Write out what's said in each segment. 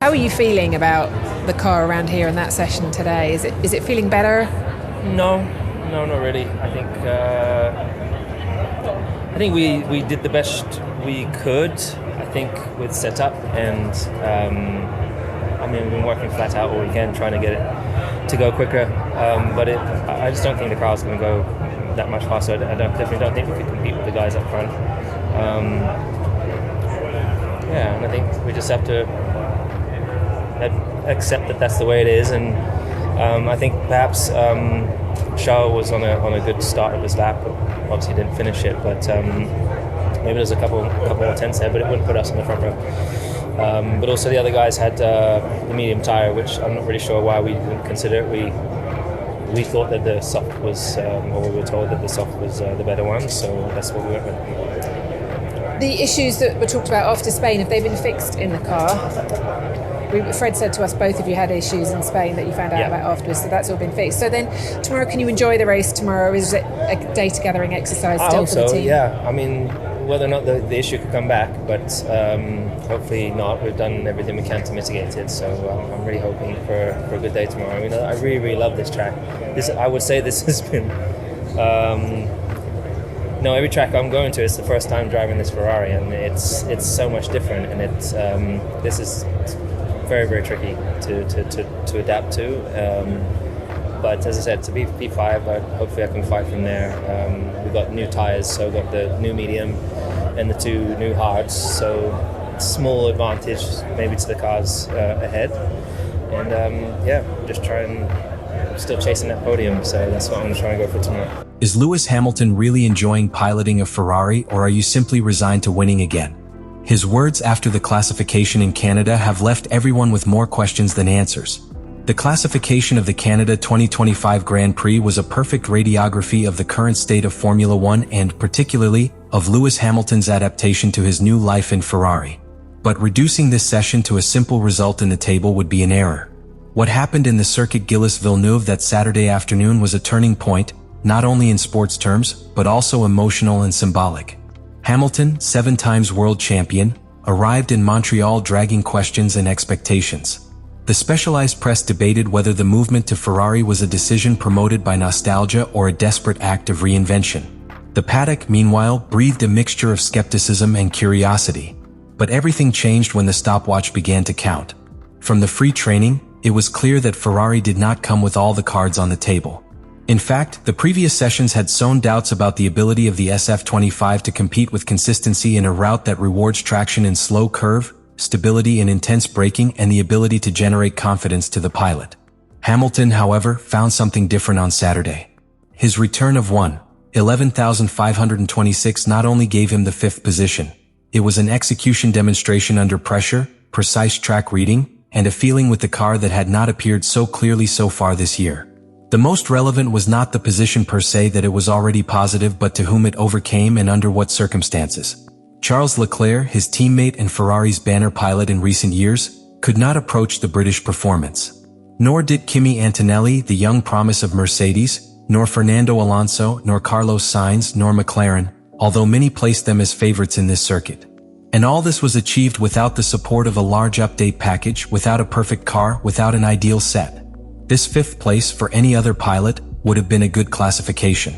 How are you feeling about the car around here in that session today? Is it feeling better? No, not really. I think we did the best we could. I think with setup and we've been working flat out all weekend trying to get it to go quicker. But I just don't think the car's going to go that much faster. I definitely don't think we could compete with the guys up front. And I think we just have to accept that that's the way it is. And I think perhaps Charles was on a good start of his lap, but obviously didn't finish it. But maybe there's a couple more tenths there, but it wouldn't put us in the front row. But also the other guys had the medium tire, which I'm not really sure why we didn't consider it. We thought that the soft was, or we were told that the soft was the better one, so that's what we went with. The issues that were talked about after Spain, have they been fixed in the car? Fred said to us both of you had issues in Spain that you found out about afterwards, so that's all been fixed. So then tomorrow, can you enjoy the race tomorrow? Is it a data gathering exercise still for the team? Yeah. I mean, whether or not the issue could come back, but hopefully not. We've done everything we can to mitigate it, so I'm really hoping for a good day tomorrow. I mean, I really, really love this track. I would say this has been... every track I'm going to, it's the first time driving this Ferrari, and it's so much different, and this is very, very tricky to adapt to. But as I said, to be P5, hopefully I can fight from there. We've got new tyres, so we've got the new medium and the two new hards, so small advantage maybe to the cars ahead. And just still chasing that podium, so that's what I'm going to try and go for tomorrow. Is Lewis Hamilton really enjoying piloting a Ferrari, or are you simply resigned to winning again? His words after the classification in Canada have left everyone with more questions than answers. The classification of the Canada 2025 Grand Prix was a perfect radiography of the current state of Formula One and, particularly, of Lewis Hamilton's adaptation to his new life in Ferrari. But reducing this session to a simple result in the table would be an error. What happened in the Circuit Gilles Villeneuve that Saturday afternoon was a turning point, not only in sports terms, but also emotional and symbolic. Hamilton, 7 times world champion, arrived in Montreal dragging questions and expectations. The specialized press debated whether the movement to Ferrari was a decision promoted by nostalgia or a desperate act of reinvention. The paddock, meanwhile, breathed a mixture of skepticism and curiosity. But everything changed when the stopwatch began to count. From the free training, it was clear that Ferrari did not come with all the cards on the table. In fact, the previous sessions had sown doubts about the ability of the SF-25 to compete with consistency in a route that rewards traction in slow curve, stability in intense braking, and the ability to generate confidence to the pilot. Hamilton, however, found something different on Saturday. His return of 11,526 not only gave him the 5th position, it was an execution demonstration under pressure, precise track reading, and a feeling with the car that had not appeared so clearly so far this year. The most relevant was not the position per se, that it was already positive, but to whom it overcame and under what circumstances. Charles Leclerc, his teammate and Ferrari's banner pilot in recent years, could not approach the British performance. Nor did Kimi Antonelli, the young promise of Mercedes, nor Fernando Alonso, nor Carlos Sainz, nor McLaren, although many placed them as favorites in this circuit. And all this was achieved without the support of a large update package, without a perfect car, without an ideal set. This 5th place for any other pilot would have been a good classification.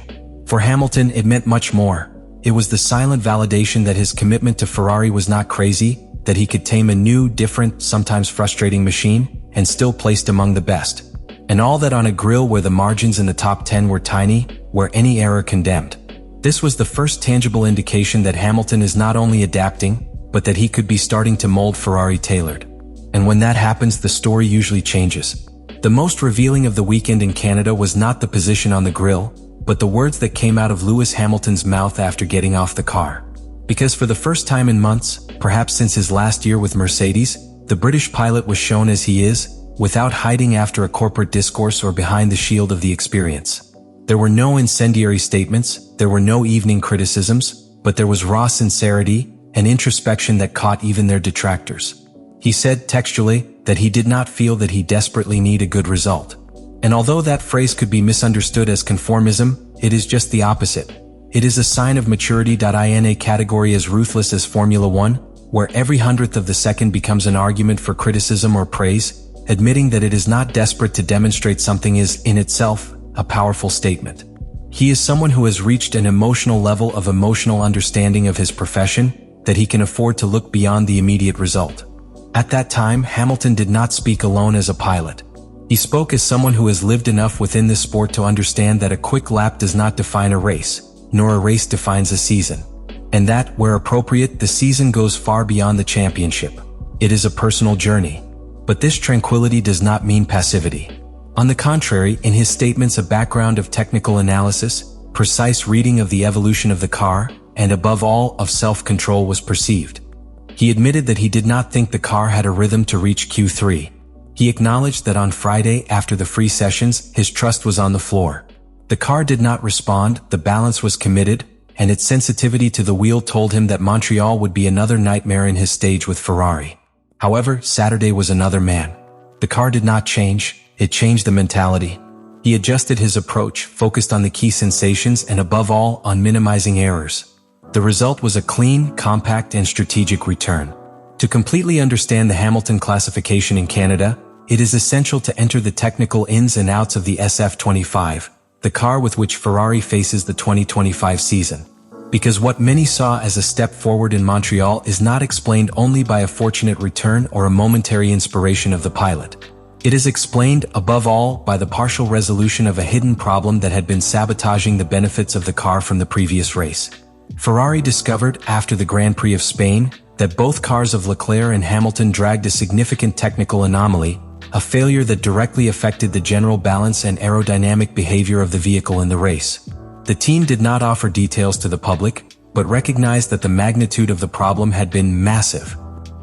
For Hamilton, it meant much more. It was the silent validation that his commitment to Ferrari was not crazy, that he could tame a new, different, sometimes frustrating machine, and still placed among the best. And all that on a grille where the margins in the top 10 were tiny, where any error condemned. This was the first tangible indication that Hamilton is not only adapting, but that he could be starting to mold Ferrari tailored. And when that happens, the story usually changes. The most revealing of the weekend in Canada was not the position on the grille, but the words that came out of Lewis Hamilton's mouth after getting off the car. Because for the first time in months, perhaps since his last year with Mercedes, the British pilot was shown as he is, without hiding after a corporate discourse or behind the shield of the experience. There were no incendiary statements, there were no evening criticisms, but there was raw sincerity and introspection that caught even their detractors. He said textually that he did not feel that he desperately need a good result. And although that phrase could be misunderstood as conformism, it is just the opposite. It is a sign of maturity. In a category as ruthless as Formula One, where every hundredth of the second becomes an argument for criticism or praise, admitting that it is not desperate to demonstrate something is, in itself, a powerful statement. He is someone who has reached an emotional level of emotional understanding of his profession that he can afford to look beyond the immediate result. At that time, Hamilton did not speak alone as a pilot. He spoke as someone who has lived enough within this sport to understand that a quick lap does not define a race, nor a race defines a season. And that, where appropriate, the season goes far beyond the championship. It is a personal journey. But this tranquility does not mean passivity. On the contrary, in his statements, a background of technical analysis, precise reading of the evolution of the car, and above all, of self-control was perceived. He admitted that he did not think the car had a rhythm to reach Q3. He acknowledged that on Friday, after the free sessions, his trust was on the floor. The car did not respond, the balance was committed, and its sensitivity to the wheel told him that Montreal would be another nightmare in his stage with Ferrari. However, Saturday was another man. The car did not change, it changed the mentality. He adjusted his approach, focused on the key sensations and above all, on minimizing errors. The result was a clean, compact, and strategic return. To completely understand the Hamilton classification in Canada, it is essential to enter the technical ins and outs of the SF-25, the car with which Ferrari faces the 2025 season. Because what many saw as a step forward in Montreal is not explained only by a fortunate return or a momentary inspiration of the pilot. It is explained, above all, by the partial resolution of a hidden problem that had been sabotaging the benefits of the car from the previous race. Ferrari discovered, after the Grand Prix of Spain, that both cars of Leclerc and Hamilton dragged a significant technical anomaly, a failure that directly affected the general balance and aerodynamic behavior of the vehicle in the race. The team did not offer details to the public, but recognized that the magnitude of the problem had been massive.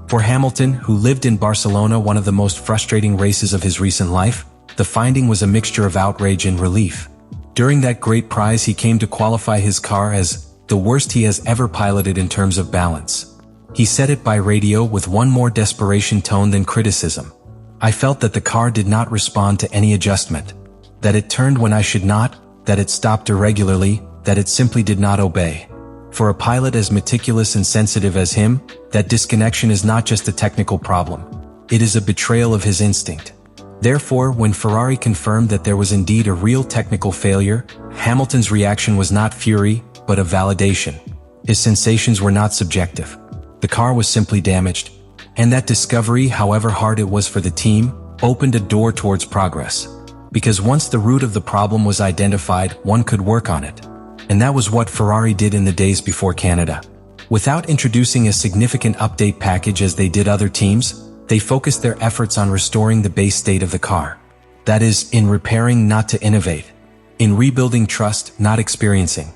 For Hamilton, who lived in Barcelona, one of the most frustrating races of his recent life, the finding was a mixture of outrage and relief. During that great prize, he came to qualify his car as the worst he has ever piloted in terms of balance. He said it by radio with one more desperation tone than criticism. I felt that the car did not respond to any adjustment, that it turned when I should not, that it stopped irregularly, that it simply did not obey. For a pilot as meticulous and sensitive as him, that disconnection is not just a technical problem. It is a betrayal of his instinct. Therefore, when Ferrari confirmed that there was indeed a real technical failure, Hamilton's reaction was not fury, but of validation. His sensations were not subjective. The car was simply damaged. And that discovery, however hard it was for the team, opened a door towards progress. Because once the root of the problem was identified, one could work on it. And that was what Ferrari did in the days before Canada. Without introducing a significant update package as they did other teams, they focused their efforts on restoring the base state of the car. That is, in repairing, not to innovate. In rebuilding trust, not experiencing.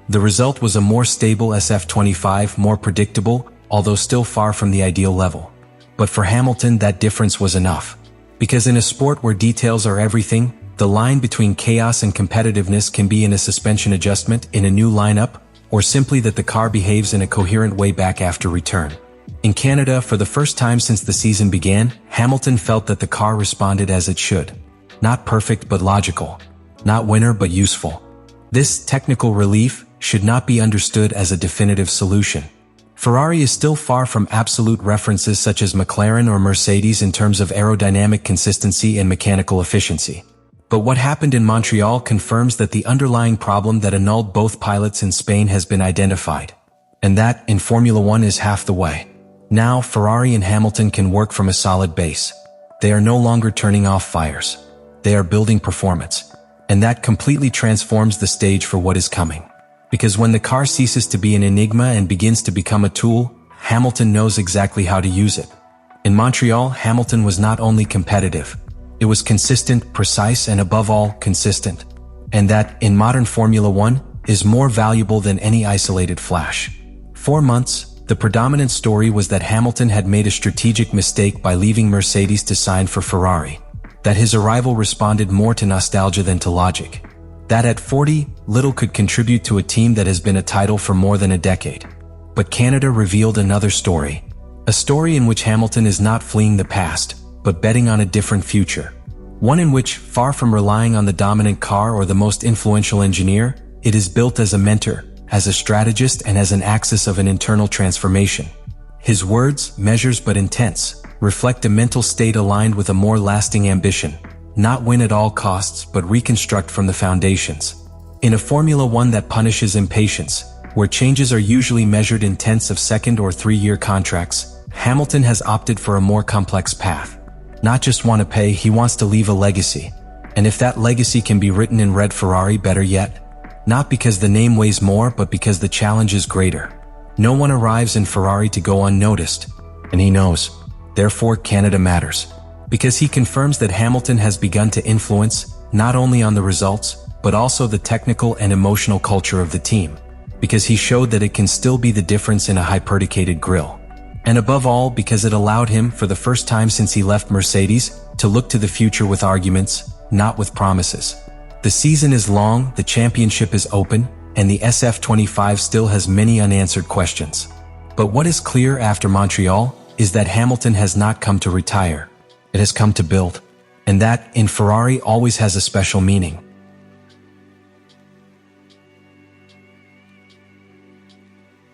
The result was a more stable SF-25, more predictable, although still far from the ideal level. But for Hamilton, that difference was enough. Because in a sport where details are everything, the line between chaos and competitiveness can be in a suspension adjustment, in a new lineup, or simply that the car behaves in a coherent way back after return. In Canada, for the first time since the season began, Hamilton felt that the car responded as it should. Not perfect but logical. Not winner but useful. This technical relief should not be understood as a definitive solution. Ferrari is still far from absolute references such as McLaren or Mercedes in terms of aerodynamic consistency and mechanical efficiency. But what happened in Montreal confirms that the underlying problem that annulled both pilots in Spain has been identified. And that, in Formula One, is half the way. Now, Ferrari and Hamilton can work from a solid base. They are no longer turning off fires. They are building performance. And that completely transforms the stage for what is coming. Because when the car ceases to be an enigma and begins to become a tool, Hamilton knows exactly how to use it. In Montreal, Hamilton was not only competitive. It was consistent, precise, and above all, consistent. And that, in modern Formula One, is more valuable than any isolated flash. 4 months, the predominant story was that Hamilton had made a strategic mistake by leaving Mercedes to sign for Ferrari. That his arrival responded more to nostalgia than to logic. That at 40, little could contribute to a team that has been a title for more than a decade. But Canada revealed another story. A story in which Hamilton is not fleeing the past, but betting on a different future. One in which, far from relying on the dominant car or the most influential engineer, it is built as a mentor, as a strategist, and as an axis of an internal transformation. His words, measures but intense, reflect a mental state aligned with a more lasting ambition. Not win at all costs, but reconstruct from the foundations. In a Formula One that punishes impatience, where changes are usually measured in tenths of second or 3-year contracts, Hamilton has opted for a more complex path. Not just want to pay, he wants to leave a legacy. And if that legacy can be written in red Ferrari, better yet. Not because the name weighs more, but because the challenge is greater. No one arrives in Ferrari to go unnoticed, and he knows. Therefore, Canada matters. Because he confirms that Hamilton has begun to influence, not only on the results, but also the technical and emotional culture of the team. Because he showed that it can still be the difference in a hyperdecated grille. And above all, because it allowed him, for the first time since he left Mercedes, to look to the future with arguments, not with promises. The season is long, the championship is open, and the SF-25 still has many unanswered questions. But what is clear after Montreal is that Hamilton has not come to retire. It has come to build. And that, in Ferrari, always has a special meaning.